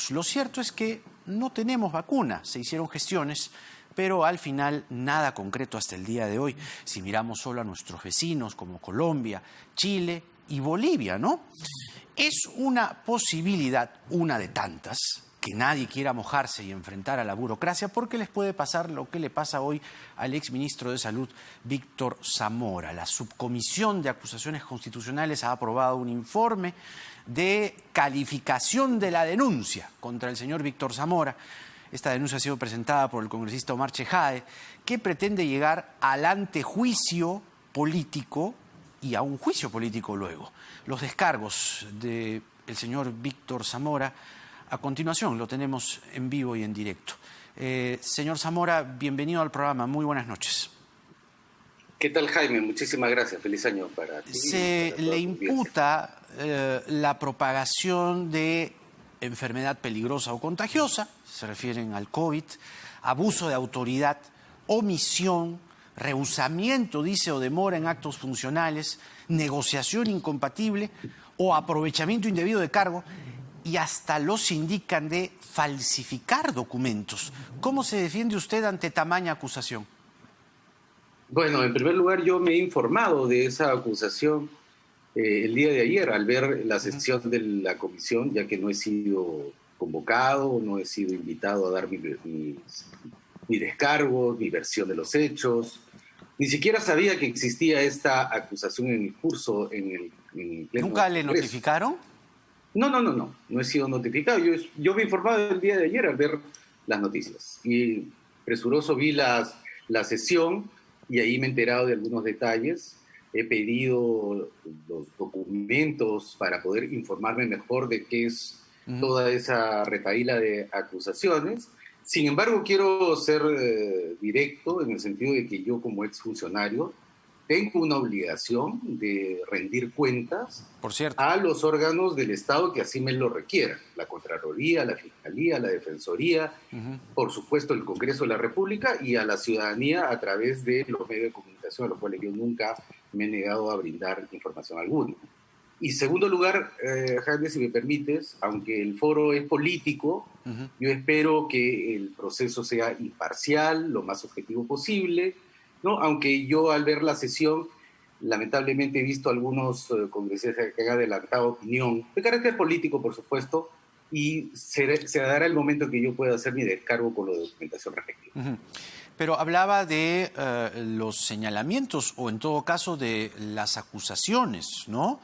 coronavirus. Lo cierto es que no tenemos vacuna, se hicieron gestiones, pero al final nada concreto hasta el día de hoy. Si miramos solo a nuestros vecinos como Colombia, Chile y Bolivia, ¿no? Es una posibilidad, una de tantas, que nadie quiera mojarse y enfrentar a la burocracia, porque les puede pasar lo que le pasa hoy al exministro de Salud, Víctor Zamora. La Subcomisión de Acusaciones Constitucionales ha aprobado un informe de calificación de la denuncia contra el señor Víctor Zamora. Esta denuncia ha sido presentada por el congresista Omar Chejade, que pretende llegar al antejuicio político y a un juicio político luego. Los descargos del señor Víctor Zamora, a continuación lo tenemos en vivo y en directo. Señor Zamora, bienvenido al programa. Muy buenas noches. ¿Qué tal, Jaime? Muchísimas gracias. Feliz año para ti. Se le imputa la propagación de enfermedad peligrosa o contagiosa, se refieren al COVID, abuso de autoridad, omisión, rehusamiento, dice, o demora en actos funcionales, negociación incompatible o aprovechamiento indebido de cargo, y hasta los indican de falsificar documentos. ¿Cómo se defiende usted ante tamaña acusación? Bueno, en primer lugar, yo me he informado de esa acusación el día de ayer al ver la sesión de la comisión, ya que no he sido convocado, no he sido invitado a dar mi descargo, mi versión de los hechos. Ni siquiera sabía que existía esta acusación en el curso en el Pleno. ¿Nunca le notificaron? No he sido notificado. Yo me he informado el día de ayer al ver las noticias. Y presuroso vi la sesión y ahí me he enterado de algunos detalles. He pedido los documentos para poder informarme mejor de qué es toda esa retahíla de acusaciones. Sin embargo, quiero ser directo en el sentido de que yo, como exfuncionario, tengo una obligación de rendir cuentas a los órganos del Estado que así me lo requieran. La Contraloría, la Fiscalía, la Defensoría, por supuesto el Congreso de la República, y a la ciudadanía a través de los medios de comunicación, a los cuales yo nunca me he negado a brindar información alguna. Y segundo lugar, Jaime, si me permites, aunque el foro es político, yo espero que el proceso sea imparcial, lo más objetivo posible, ¿no? Aunque yo al ver la sesión, lamentablemente he visto algunos congresistas que han adelantado opinión, de carácter político, por supuesto, y se dará el momento que yo pueda hacer mi descargo con la documentación respectiva. Pero hablaba de los señalamientos, o en todo caso de las acusaciones, ¿no?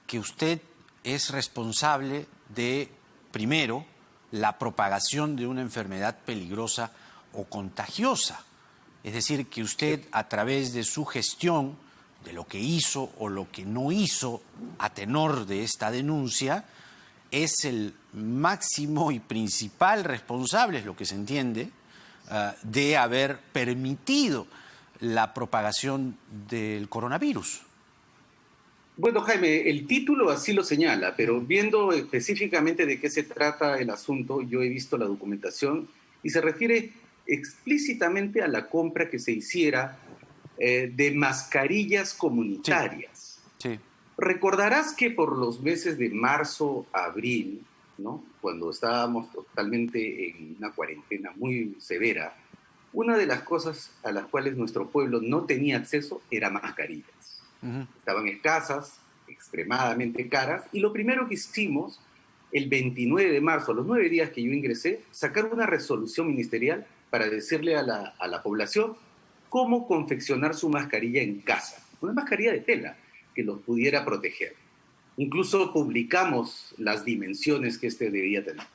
Que usted es responsable de, primero, la propagación de una enfermedad peligrosa o contagiosa. Es decir, que usted, a través de su gestión, de lo que hizo o lo que no hizo a tenor de esta denuncia, es el máximo y principal responsable, es lo que se entiende, de haber permitido la propagación del coronavirus. Bueno, Jaime, el título así lo señala, pero viendo específicamente de qué se trata el asunto, yo he visto la documentación y se refiere explícitamente a la compra que se hiciera de mascarillas comunitarias. Sí. Recordarás que por los meses de marzo, abril, ¿no? Cuando estábamos totalmente en una cuarentena muy severa, una de las cosas a las cuales nuestro pueblo no tenía acceso era mascarillas. Estaban escasas, extremadamente caras, y lo primero que hicimos, el 29 de marzo, a los 9 días que yo ingresé, sacar una resolución ministerial para decirle a la población cómo confeccionar su mascarilla en casa, una mascarilla de tela que los pudiera proteger. Incluso publicamos las dimensiones que debía tener.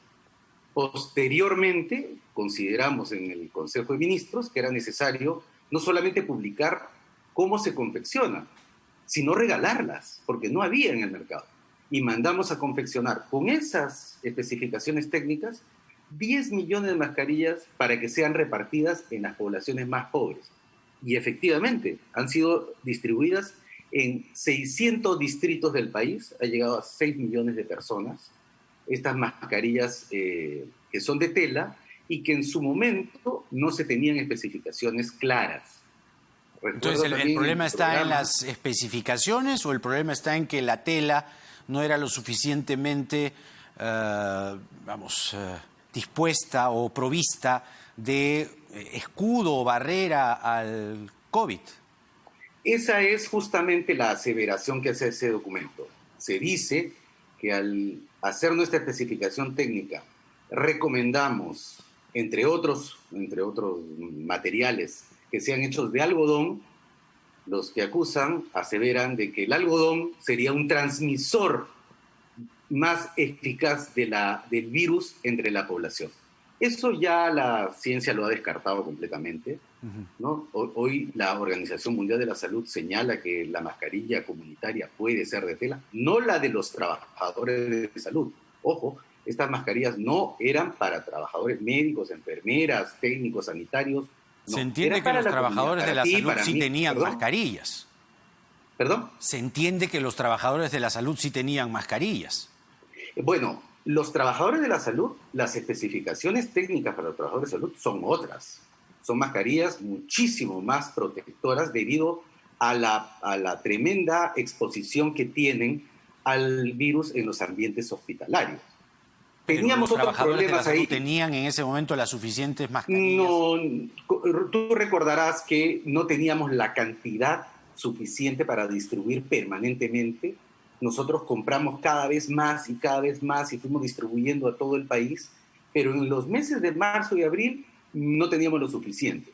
Posteriormente, consideramos en el Consejo de Ministros que era necesario no solamente publicar cómo se confecciona, sino regalarlas, porque no había en el mercado. Y mandamos a confeccionar con esas especificaciones técnicas 10 millones de mascarillas para que sean repartidas en las poblaciones más pobres. Y efectivamente, han sido distribuidas en 600 distritos del país, ha llegado a 6 millones de personas. Estas mascarillas que son de tela y que en su momento no se tenían especificaciones claras. Entonces, ¿el problema está en las especificaciones o el problema está en que la tela no era lo suficientemente dispuesta o provista de escudo o barrera al COVID. Esa es justamente la aseveración que hace ese documento. Se dice que al hacer nuestra especificación técnica recomendamos, entre otros materiales que sean hechos de algodón, los que acusan aseveran de que el algodón sería un transmisor más eficaz del virus entre la población. Eso ya la ciencia lo ha descartado completamente, ¿no? Hoy la Organización Mundial de la Salud señala que la mascarilla comunitaria puede ser de tela, no la de los trabajadores de salud. Ojo, estas mascarillas no eran para trabajadores médicos, enfermeras, técnicos sanitarios. No, se entiende que los trabajadores de la salud sí tenían mascarillas. ¿Perdón? Se entiende que los trabajadores de la salud sí tenían mascarillas. Bueno, los trabajadores de la salud, las especificaciones técnicas para los trabajadores de salud son otras. Son mascarillas muchísimo más protectoras debido a la tremenda exposición que tienen al virus en los ambientes hospitalarios. Teníamos otros problemas ahí. ¿Tenían en ese momento las suficientes mascarillas? No, tú recordarás que no teníamos la cantidad suficiente para distribuir permanentemente. Nosotros compramos cada vez más y fuimos distribuyendo a todo el país, pero en los meses de marzo y abril no teníamos lo suficiente.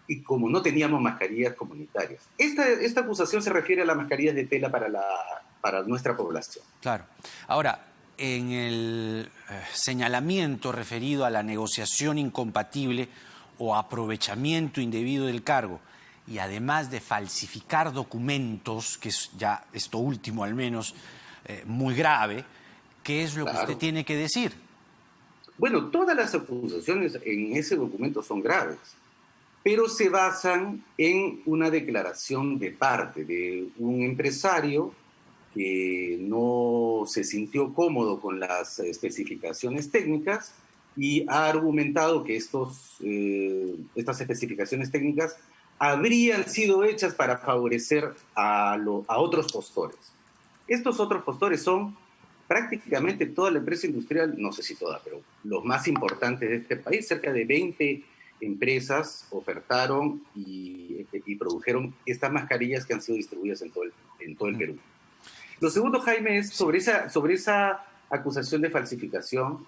Y como no teníamos mascarillas comunitarias. Esta acusación se refiere a las mascarillas de tela para nuestra población. Claro. Ahora, en el señalamiento referido a la negociación incompatible o aprovechamiento indebido del cargo, y además de falsificar documentos, que es ya esto último al menos muy grave, ¿qué es lo que usted tiene que decir? Bueno, todas las acusaciones en ese documento son graves, pero se basan en una declaración de parte de un empresario que no se sintió cómodo con las especificaciones técnicas y ha argumentado que estas especificaciones técnicas habrían sido hechas para favorecer a otros postores. Estos otros postores son prácticamente toda la empresa industrial, no sé si toda, pero los más importantes de este país. Cerca de 20 empresas ofertaron y produjeron estas mascarillas que han sido distribuidas en todo el Perú. Lo segundo, Jaime, es sobre esa acusación de falsificación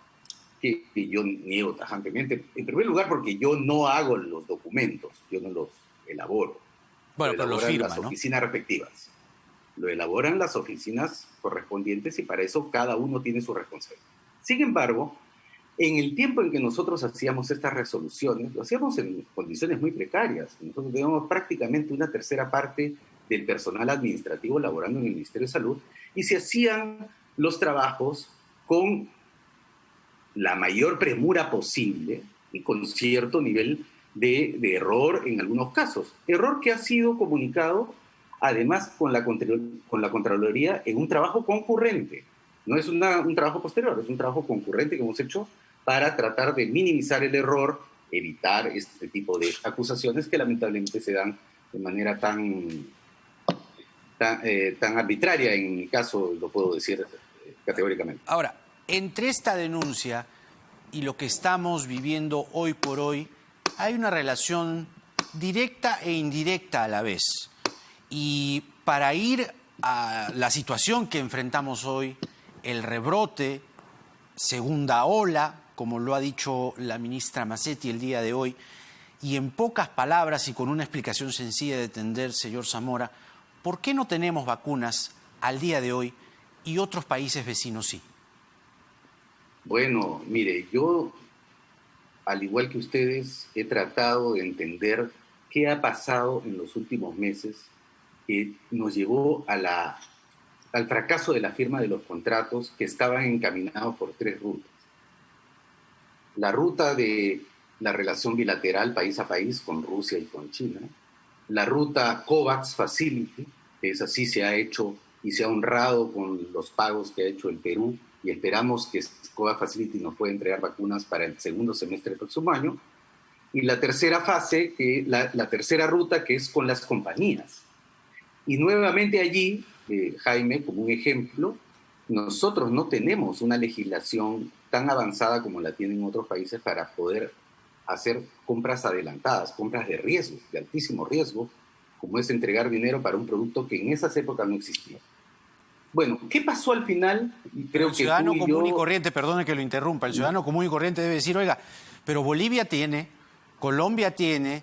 que yo niego tajantemente. En primer lugar, porque yo no hago los documentos, yo no los elaboro. Bueno, pero los firman, las oficinas respectivas. Lo elaboran las oficinas correspondientes y para eso cada uno tiene su responsabilidad. Sin embargo, en el tiempo en que nosotros hacíamos estas resoluciones, lo hacíamos en condiciones muy precarias. Nosotros teníamos prácticamente una tercera parte del personal administrativo laborando en el Ministerio de Salud y se hacían los trabajos con la mayor premura posible y con cierto nivel de error en algunos casos. Error que ha sido comunicado además con la Contraloría en un trabajo concurrente. No es un trabajo posterior, es un trabajo concurrente que hemos hecho para tratar de minimizar el error, evitar este tipo de acusaciones que lamentablemente se dan de manera tan arbitraria. En mi caso, lo puedo decir categóricamente. Ahora, entre esta denuncia y lo que estamos viviendo hoy por hoy, hay una relación directa e indirecta a la vez. Y para ir a la situación que enfrentamos hoy, el rebrote, segunda ola, como lo ha dicho la ministra Massetti el día de hoy, y en pocas palabras y con una explicación sencilla de entender, señor Zamora, ¿por qué no tenemos vacunas al día de hoy y otros países vecinos sí? Bueno, mire, yo, al igual que ustedes, he tratado de entender qué ha pasado en los últimos meses que nos llevó al fracaso de la firma de los contratos que estaban encaminados por 3 rutas. La ruta de la relación bilateral país a país con Rusia y con China, la ruta COVAX Facility, que es así, se ha hecho y se ha honrado con los pagos que ha hecho el Perú, y esperamos que COVAX Facility nos pueda entregar vacunas para el segundo semestre del próximo año, y la tercera fase, la tercera ruta, que es con las compañías. Y nuevamente allí, Jaime, como un ejemplo, nosotros no tenemos una legislación tan avanzada como la tienen otros países para poder hacer compras adelantadas, compras de riesgo, de altísimo riesgo, como es entregar dinero para un producto que en esas épocas no existía. Bueno, ¿qué pasó al final? Creo el ciudadano que común y corriente, perdone que lo interrumpa, el ciudadano común y corriente debe decir, oiga, pero Bolivia tiene, Colombia tiene,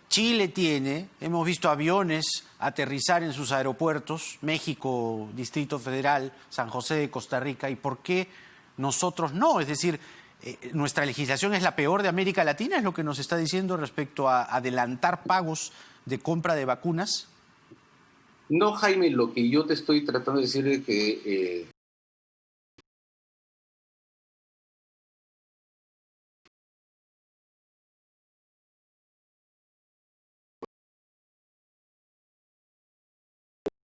Chile tiene, hemos visto aviones aterrizar en sus aeropuertos, México, Distrito Federal, San José de Costa Rica, ¿y por qué nosotros no? Es decir, nuestra legislación es la peor de América Latina, es lo que nos está diciendo respecto a adelantar pagos de compra de vacunas. No, Jaime, lo que yo te estoy tratando de decir es que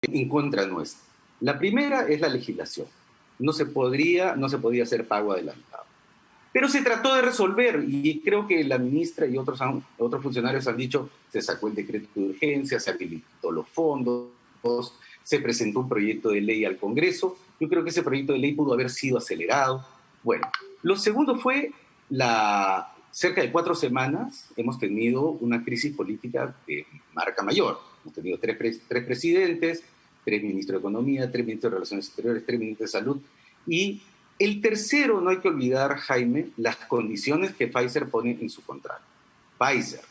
en contra nuestra. La primera es la legislación. No se podía hacer pago adelantado. Pero se trató de resolver y creo que la ministra y otros funcionarios han dicho, se sacó el decreto de urgencia, se habilitó los fondos, se presentó un proyecto de ley al Congreso. Yo creo que ese proyecto de ley pudo haber sido acelerado. Bueno, lo segundo fue cerca de 4 semanas hemos tenido una crisis política de marca mayor. Hemos tenido tres presidentes, 3 ministros de Economía, 3 ministros de Relaciones Exteriores, 3 ministros de Salud. Y el tercero, no hay que olvidar, Jaime, las condiciones que Pfizer pone en su contrato. Pfizer.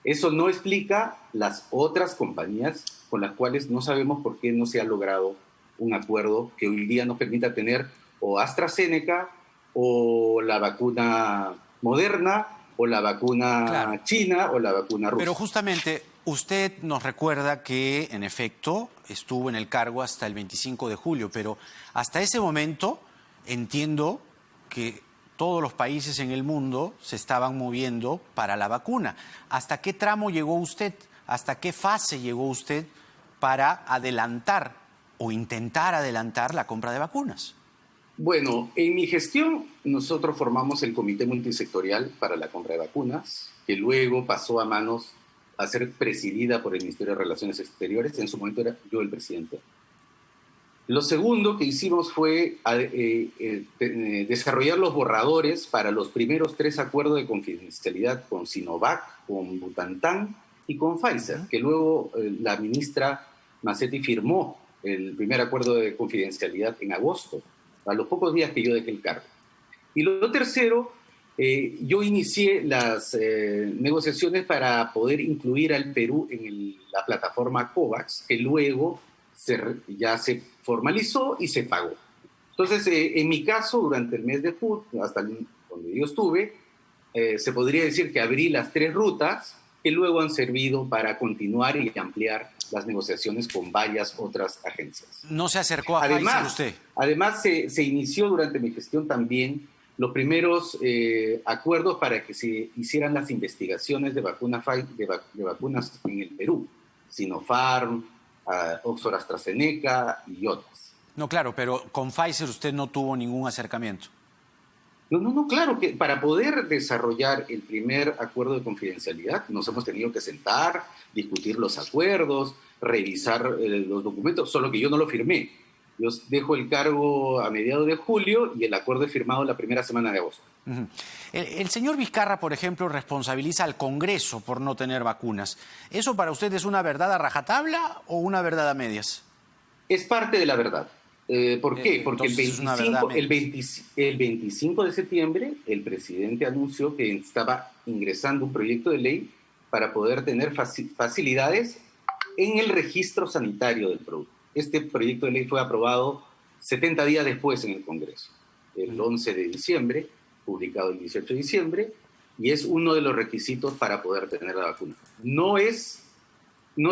Eso no explica las otras compañías con las cuales no sabemos por qué no se ha logrado un acuerdo que hoy día nos permita tener o AstraZeneca o la vacuna Moderna o la vacuna china o la vacuna rusa. Pero justamente usted nos recuerda que, en efecto, estuvo en el cargo hasta el 25 de julio, pero hasta ese momento entiendo que todos los países en el mundo se estaban moviendo para la vacuna. ¿Hasta qué tramo llegó usted? ¿Hasta qué fase llegó usted para adelantar o intentar adelantar la compra de vacunas? Bueno, en mi gestión nosotros formamos el Comité Multisectorial para la compra de vacunas, que luego pasó a ser presidida por el Ministerio de Relaciones Exteriores. En su momento era yo el presidente. Lo segundo que hicimos fue desarrollar los borradores para los primeros 3 acuerdos de confidencialidad con Sinovac, con Butantan y con Pfizer, que luego la ministra Macetti firmó el primer acuerdo de confidencialidad en agosto, a los pocos días que yo dejé el cargo. Y lo tercero, yo inicié las negociaciones para poder incluir al Perú en la plataforma COVAX, que luego ya se formalizó y se pagó. Entonces, en mi caso, durante el mes de julio, hasta donde yo estuve, se podría decir que abrí las 3 rutas que luego han servido para continuar y ampliar las negociaciones con varias otras agencias. ¿No se acercó a Pfizer usted? Además, se inició durante mi gestión también los primeros acuerdos para que se hicieran las investigaciones de vacunas en el Perú. Sinopharm, Oxford AstraZeneca y otras. No, claro, pero con Pfizer usted no tuvo ningún acercamiento. No, claro que para poder desarrollar el primer acuerdo de confidencialidad nos hemos tenido que sentar, discutir los acuerdos, revisar los documentos, solo que yo no lo firmé. Yo dejo el cargo a mediados de julio y el acuerdo es firmado la primera semana de agosto. Uh-huh. El señor Vizcarra, por ejemplo, responsabiliza al Congreso por no tener vacunas. ¿Eso para usted es una verdad a rajatabla o una verdad a medias? Es parte de la verdad. ¿Por qué? Porque el 25 de septiembre el presidente anunció que estaba ingresando un proyecto de ley para poder tener facilidades en el registro sanitario del producto. Este proyecto de ley fue aprobado 70 días después en el Congreso, el 11 de diciembre, publicado el 18 de diciembre, y es uno de los requisitos para poder tener la vacuna. No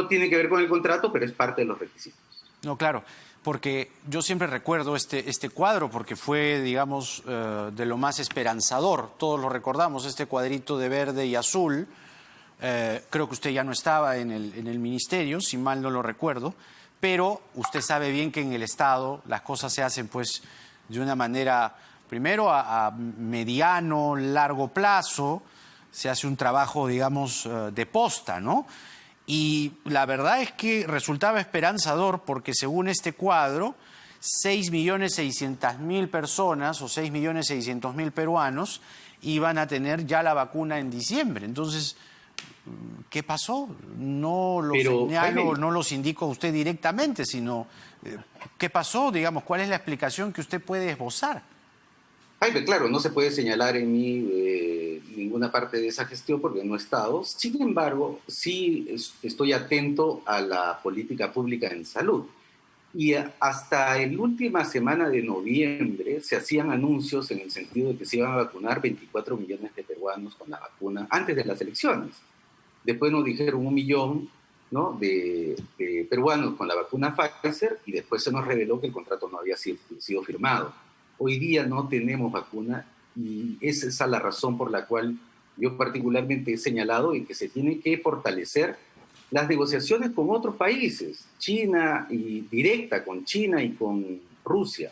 tiene que ver con el contrato, pero es parte de los requisitos. No, claro, porque yo siempre recuerdo este cuadro, porque fue, digamos, de lo más esperanzador. Todos lo recordamos, este cuadrito de verde y azul. Creo que usted ya no estaba en el ministerio, si mal no lo recuerdo, pero usted sabe bien que en el Estado las cosas se hacen pues de una manera, primero a mediano, largo plazo, se hace un trabajo, digamos, de posta, ¿no? Y la verdad es que resultaba esperanzador porque según este cuadro 6.600.000 personas o 6.600.000 peruanos iban a tener ya la vacuna en diciembre. Entonces, ¿qué pasó? No lo señalo, Jaime, no los indico a usted directamente, sino ¿qué pasó? Digamos, ¿cuál es la explicación que usted puede esbozar? Jaime, claro, no se puede señalar en mí ninguna parte de esa gestión porque no he estado. Sin embargo, sí estoy atento a la política pública en salud. Y hasta la última semana de noviembre se hacían anuncios en el sentido de que se iban a vacunar 24 millones de peruanos con la vacuna antes de las elecciones. Después nos dijeron 1 millón, ¿no?, de peruanos con la vacuna Pfizer, y después se nos reveló que el contrato no había sido firmado. Hoy día no tenemos vacuna y esa es la razón por la cual yo particularmente he señalado en que se tienen que fortalecer las negociaciones con otros países, China y directa con China y con Rusia.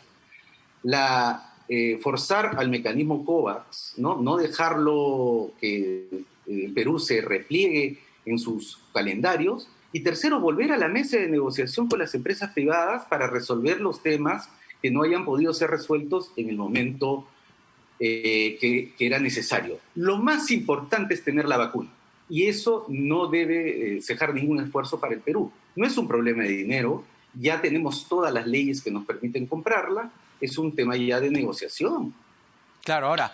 Forzar al mecanismo COVAX, no dejarlo que el Perú se repliegue en sus calendarios. Y tercero, volver a la mesa de negociación con las empresas privadas para resolver los temas que no hayan podido ser resueltos en el momento que era necesario. Lo más importante es tener la vacuna. Y eso no debe cejar ningún esfuerzo para el Perú. No es un problema de dinero, ya tenemos todas las leyes que nos permiten comprarla, es un tema ya de negociación. Claro, ahora,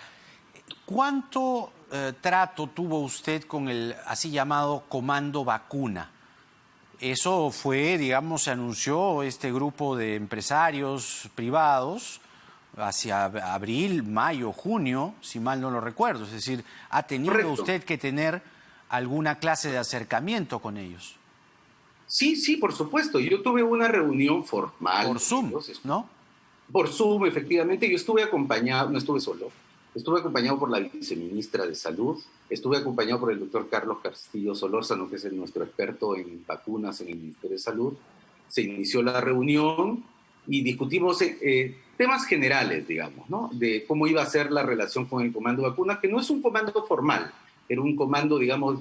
¿cuánto trato tuvo usted con el así llamado Comando Vacuna? Eso fue, digamos, se anunció este grupo de empresarios privados hacia abril, mayo, junio, si mal no lo recuerdo. Es decir, ¿ha tenido Correcto. usted que tener alguna clase de acercamiento con ellos? Sí, por supuesto. Yo tuve una reunión formal. Por Zoom, ¿no? Por Zoom, efectivamente. Yo estuve acompañado, no estuve solo, estuve acompañado por la viceministra de Salud, estuve acompañado por el doctor Carlos Castillo Solórzano, que es nuestro experto en vacunas en el Ministerio de Salud. Se inició la reunión y discutimos temas generales, digamos, ¿no?, de cómo iba a ser la relación con el Comando Vacuna, que no es un comando formal, era un comando, digamos,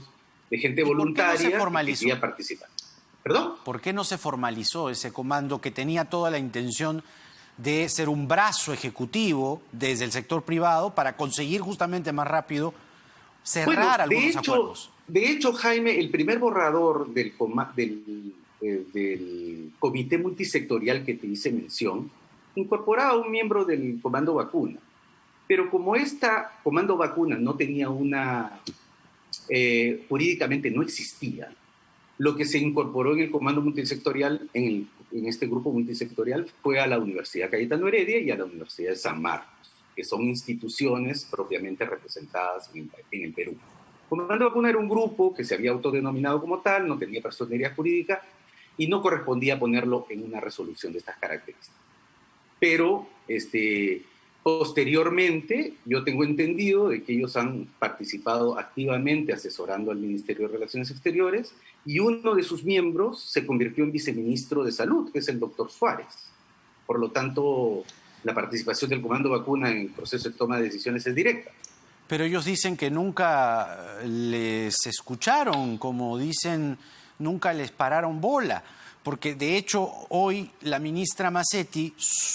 de gente voluntaria que quería participar. ¿Perdón? ¿Por qué no se formalizó ese comando que tenía toda la intención de ser un brazo ejecutivo desde el sector privado para conseguir justamente más rápido cerrar algunos acuerdos? De hecho, Jaime, el primer borrador del comité multisectorial que te hice mención incorporaba a un miembro del Comando Vacuna. Pero como esta Comando Vacuna no tenía jurídicamente no existía, lo que se incorporó en el comando multisectorial, en este grupo multisectorial, fue a la Universidad Cayetano Heredia y a la Universidad de San Marcos, que son instituciones propiamente representadas en el Perú. El Comando Vacuna era un grupo que se había autodenominado como tal, no tenía personería jurídica y no correspondía ponerlo en una resolución de estas características. Pero posteriormente, yo tengo entendido de que ellos han participado activamente asesorando al Ministerio de Relaciones Exteriores y uno de sus miembros se convirtió en viceministro de Salud, que es el doctor Suárez. Por lo tanto, la participación del Comando Vacuna en el proceso de toma de decisiones es directa. Pero ellos dicen que nunca les escucharon, como dicen, nunca les pararon bola. Porque de hecho hoy la ministra Macetti,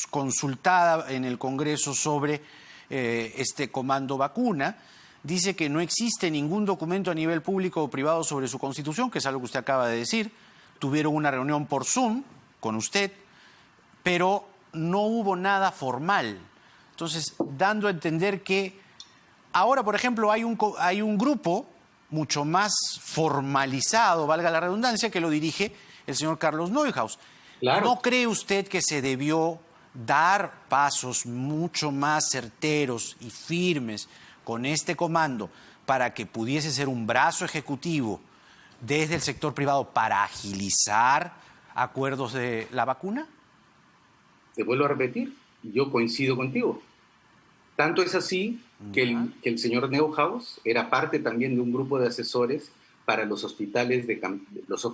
consultada en el Congreso sobre este Comando Vacuna, dice que no existe ningún documento a nivel público o privado sobre su constitución, que es algo que usted acaba de decir. Tuvieron una reunión por Zoom con usted, pero no hubo nada formal. Entonces, dando a entender que ahora, por ejemplo, hay un grupo mucho más formalizado, valga la redundancia, que lo dirige el señor Carlos Neuhaus. Claro. ¿No cree usted que se debió dar pasos mucho más certeros y firmes con este comando para que pudiese ser un brazo ejecutivo desde el sector privado para agilizar acuerdos de la vacuna? Te vuelvo a repetir, yo coincido contigo. Tanto es así que el señor Neuhaus era parte también de un grupo de asesores para los hospitales,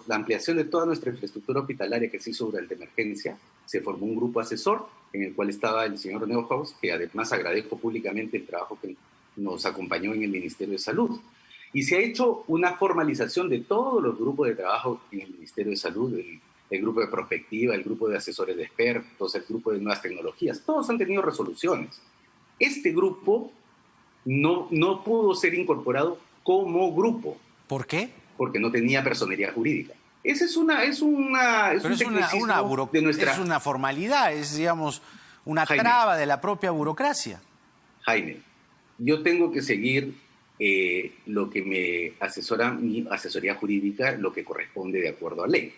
la ampliación de toda nuestra infraestructura hospitalaria que se hizo durante emergencia. Se formó un grupo asesor en el cual estaba el señor Neuhaus, que además agradezco públicamente el trabajo que nos acompañó en el Ministerio de Salud. Y se ha hecho una formalización de todos los grupos de trabajo en el Ministerio de Salud. el grupo de prospectiva, el grupo de asesores de expertos, el grupo de nuevas tecnologías. Todos han tenido resoluciones. Este grupo no pudo ser incorporado como grupo. ¿Por qué? Porque no tenía personería jurídica. Esa es un tecnicismo de nuestra... Es una formalidad, es, digamos, una traba de la propia burocracia. Jaime, yo tengo que seguir lo que me asesora mi asesoría jurídica, lo que corresponde de acuerdo a ley.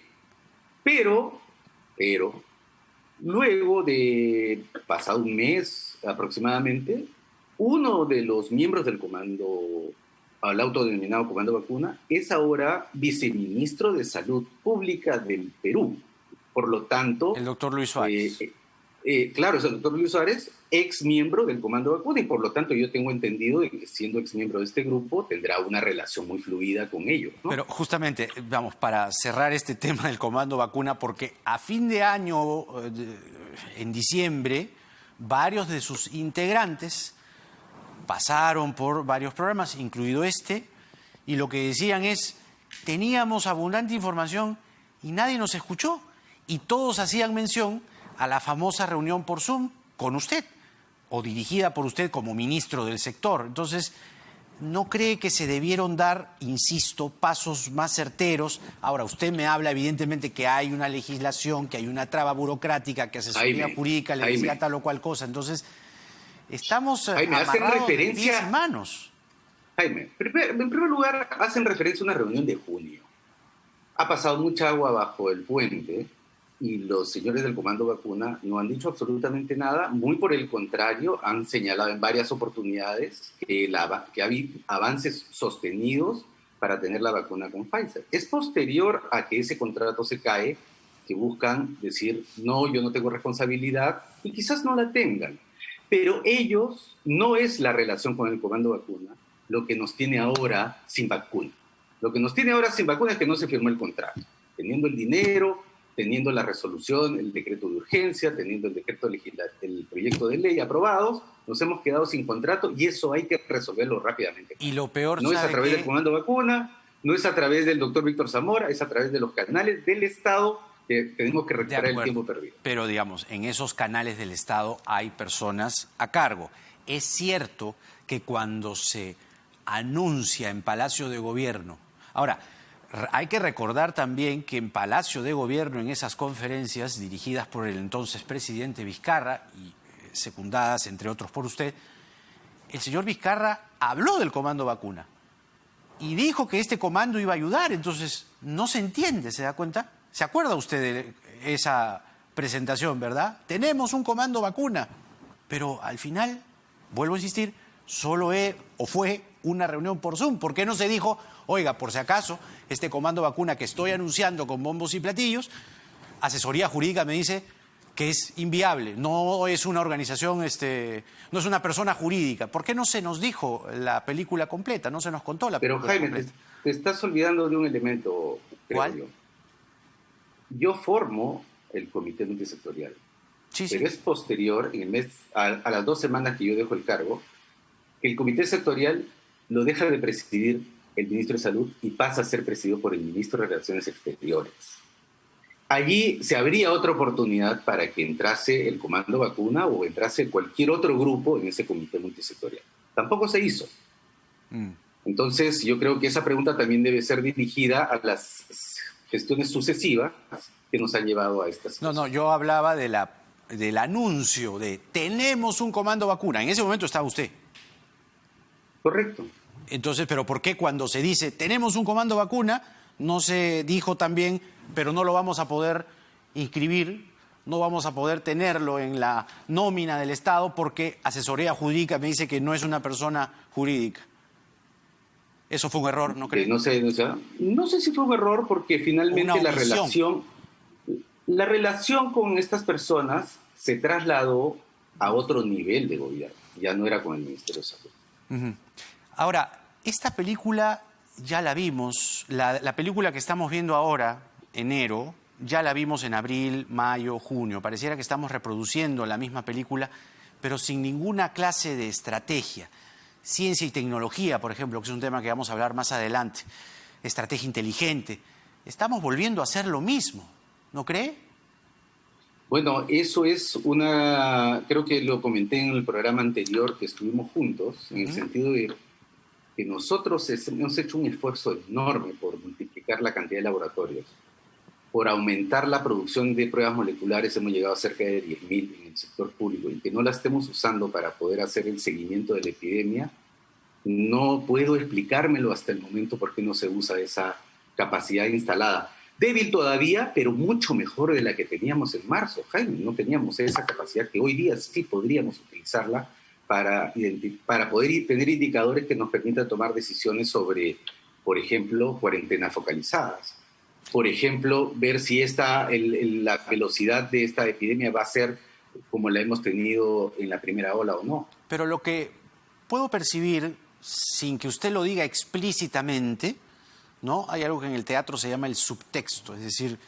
Pero, luego de pasado un mes aproximadamente, uno de los miembros del comando, al autodenominado Comando Vacuna, es ahora viceministro de Salud Pública del Perú. Por lo tanto... El doctor Luis Suárez. Claro, es el doctor Luis Suárez, ex miembro del Comando Vacuna, y por lo tanto yo tengo entendido que siendo ex miembro de este grupo tendrá una relación muy fluida con ellos, ¿no? Pero justamente, vamos, para cerrar este tema del Comando Vacuna, porque a fin de año, en diciembre, varios de sus integrantes pasaron por varios programas, incluido este, y lo que decían es, teníamos abundante información y nadie nos escuchó, y todos hacían mención a la famosa reunión por Zoom con usted, o dirigida por usted como ministro del sector. Entonces, ¿no cree que se debieron dar, insisto, pasos más certeros? Ahora, usted me habla evidentemente que hay una legislación, que hay una traba burocrática, que asesoría jurídica le decía tal o cual cosa. Entonces, estamos amarrados de pies y manos. Jaime, en primer lugar, hacen referencia a una reunión de junio. Ha pasado mucha agua bajo el puente y los señores del Comando Vacuna no han dicho absolutamente nada. Muy por el contrario, han señalado en varias oportunidades que hay avances sostenidos para tener la vacuna con Pfizer. Es posterior a que ese contrato se cae que buscan decir, no, yo no tengo responsabilidad, y quizás no la tengan. Pero ellos, no es la relación con el Comando Vacuna lo que nos tiene ahora sin vacuna. Lo que nos tiene ahora sin vacuna es que no se firmó el contrato. Teniendo el dinero, teniendo la resolución, el decreto de urgencia, teniendo el el proyecto de ley aprobados, nos hemos quedado sin contrato y eso hay que resolverlo rápidamente. Y lo peor, no es a través del Comando Vacuna, no es a través del doctor Víctor Zamora, es a través de los canales del Estado que tenemos que recuperar el tiempo perdido. Pero, digamos, en esos canales del Estado hay personas a cargo. Es cierto que cuando se anuncia en Palacio de Gobierno... Ahora, hay que recordar también que en Palacio de Gobierno, en esas conferencias dirigidas por el entonces presidente Vizcarra y secundadas, entre otros, por usted, el señor Vizcarra habló del Comando Vacuna y dijo que este comando iba a ayudar. Entonces, no se entiende, ¿se da cuenta? ¿Se acuerda usted de esa presentación, verdad? Tenemos un Comando Vacuna, pero al final, vuelvo a insistir, solo fue una reunión por Zoom. ¿Por qué no se dijo, oiga, por si acaso, este Comando Vacuna que estoy anunciando con bombos y platillos, asesoría jurídica me dice que es inviable, no es una organización, no es una persona jurídica? ¿Por qué no se nos dijo la película completa? No se nos contó la película completa. Pero Jaime, te estás olvidando de un elemento, creo. ¿Cuál? Yo formo el comité multisectorial, Sí. Pero es posterior, a las 2 semanas que yo dejo el cargo, que el comité sectorial lo deja de presidir el ministro de Salud y pasa a ser presidido por el ministro de Relaciones Exteriores. Allí se abría otra oportunidad para que entrase el Comando Vacuna o entrase cualquier otro grupo en ese comité multisectorial. Tampoco se hizo. Entonces, yo creo que esa pregunta también debe ser dirigida a las gestiones sucesivas que nos han llevado a esta situación. No, yo hablaba del anuncio de tenemos un Comando Vacuna. En ese momento estaba usted. Correcto. Entonces, ¿pero por qué cuando se dice tenemos un Comando Vacuna no se dijo también, pero no lo vamos a poder inscribir, no vamos a poder tenerlo en la nómina del Estado porque asesoría jurídica me dice que no es una persona jurídica? Eso fue un error, ¿no cree? No sé si fue un error porque finalmente la relación con estas personas se trasladó a otro nivel de gobierno. Ya no era con el Ministerio de Salud. Uh-huh. Ahora, esta película ya la vimos, la película que estamos viendo ahora, enero, ya la vimos en abril, mayo, junio. Pareciera que estamos reproduciendo la misma película, pero sin ninguna clase de estrategia. Ciencia y tecnología, por ejemplo, que es un tema que vamos a hablar más adelante. Estrategia inteligente. Estamos volviendo a hacer lo mismo. ¿No cree? Bueno, eso es creo que lo comenté en el programa anterior que estuvimos juntos, en el sentido de que nosotros hemos hecho un esfuerzo enorme por multiplicar la cantidad de laboratorios, por aumentar la producción de pruebas moleculares. Hemos llegado a cerca de 10.000 en el sector público, y que no la estemos usando para poder hacer el seguimiento de la epidemia, no puedo explicármelo hasta el momento por qué no se usa esa capacidad instalada. Débil todavía, pero mucho mejor de la que teníamos en marzo, Jaime. No teníamos esa capacidad que hoy día sí podríamos utilizarla para poder tener indicadores que nos permitan tomar decisiones sobre, por ejemplo, cuarentenas focalizadas. Por ejemplo, ver si la velocidad de esta epidemia va a ser como la hemos tenido en la primera ola o no. Pero lo que puedo percibir, sin que usted lo diga explícitamente, ¿no? Hay algo que en el teatro se llama el subtexto, es decir,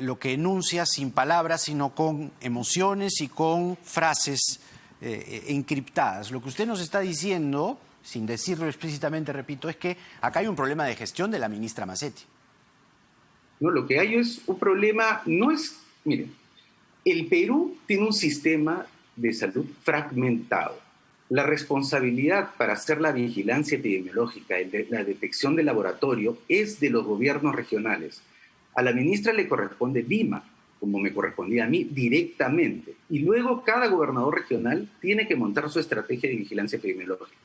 lo que enuncia sin palabras, sino con emociones y con frases encriptadas. Lo que usted nos está diciendo, sin decirlo explícitamente, repito, es que acá hay un problema de gestión de la ministra Mazzetti. No, lo que hay es un problema, miren, el Perú tiene un sistema de salud fragmentado. La responsabilidad para hacer la vigilancia epidemiológica, la detección de laboratorio, es de los gobiernos regionales. A la ministra le corresponde Lima, como me correspondía a mí, directamente. Y luego cada gobernador regional tiene que montar su estrategia de vigilancia epidemiológica.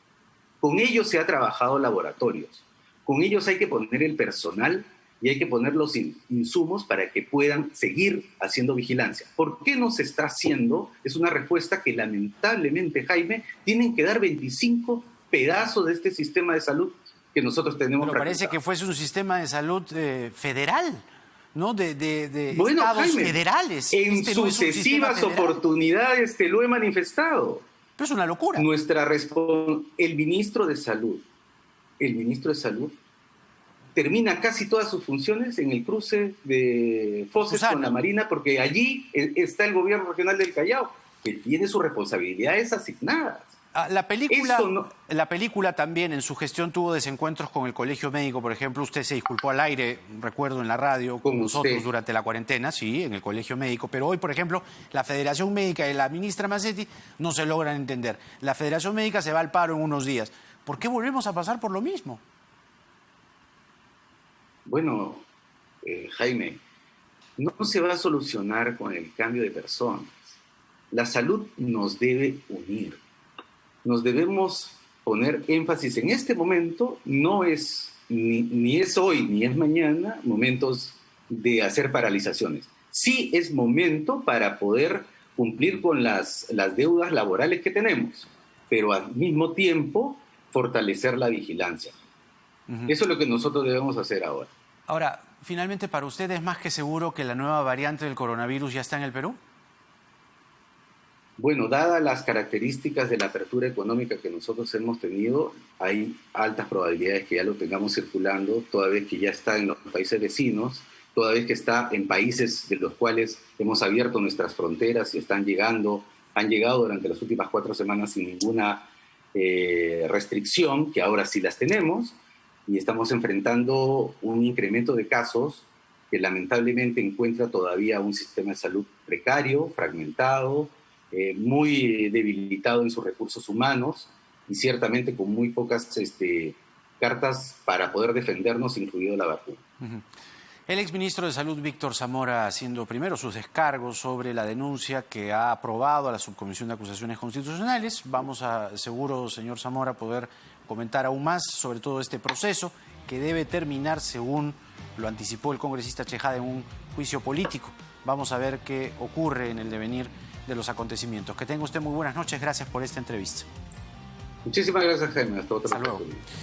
Con ellos se ha trabajado laboratorios. Con ellos hay que poner el personal y hay que poner los insumos para que puedan seguir haciendo vigilancia. ¿Por qué no se está haciendo? Es una respuesta que lamentablemente, Jaime, tienen que dar 25 pedazos de este sistema de salud que nosotros tenemos. Pero parece que fuese un sistema de salud federal, ¿no? De bueno, estados Jaime, federales. En sucesivas oportunidades te lo he manifestado. Pero es una locura. El ministro de Salud termina casi todas sus funciones en el cruce de Foses con la Marina, porque allí está el gobierno regional del Callao, que tiene sus responsabilidades asignadas. La película también en su gestión tuvo desencuentros con el Colegio Médico, por ejemplo. Usted se disculpó al aire, recuerdo, en la radio con nosotros durante la cuarentena, sí, en el Colegio Médico. Pero hoy, por ejemplo, la Federación Médica y la ministra Mazzetti no se logran entender. La Federación Médica se va al paro en unos días. ¿Por qué volvemos a pasar por lo mismo? Bueno, Jaime, no se va a solucionar con el cambio de personas. La salud nos debe unir. Nos debemos poner énfasis en este momento. No es ni es hoy ni es mañana momentos de hacer paralizaciones. Sí es momento para poder cumplir con las deudas laborales que tenemos, pero al mismo tiempo fortalecer la vigilancia. Eso es lo que nosotros debemos hacer ahora. Ahora, finalmente, ¿para usted es más que seguro que la nueva variante del coronavirus ya está en el Perú? Bueno, dadas las características de la apertura económica que nosotros hemos tenido, hay altas probabilidades que ya lo tengamos circulando, toda vez que ya está en los países vecinos, toda vez que está en países de los cuales hemos abierto nuestras fronteras y han llegado durante las últimas 4 semanas sin ninguna restricción, que ahora sí las tenemos, y estamos enfrentando un incremento de casos que lamentablemente encuentra todavía un sistema de salud precario, fragmentado, muy debilitado en sus recursos humanos y ciertamente con muy pocas cartas para poder defendernos, incluido la vacuna. El exministro de Salud, Víctor Zamora, haciendo primero sus descargos sobre la denuncia que ha aprobado a la Subcomisión de Acusaciones Constitucionales. Vamos a, seguro, señor Zamora, poder comentar aún más sobre todo este proceso que debe terminar, según lo anticipó el congresista Chejade, en un juicio político. Vamos a ver qué ocurre en el devenir de los acontecimientos. Que tenga usted muy buenas noches. Gracias por esta entrevista. Muchísimas gracias, Jaime. Hasta otra. Hasta luego.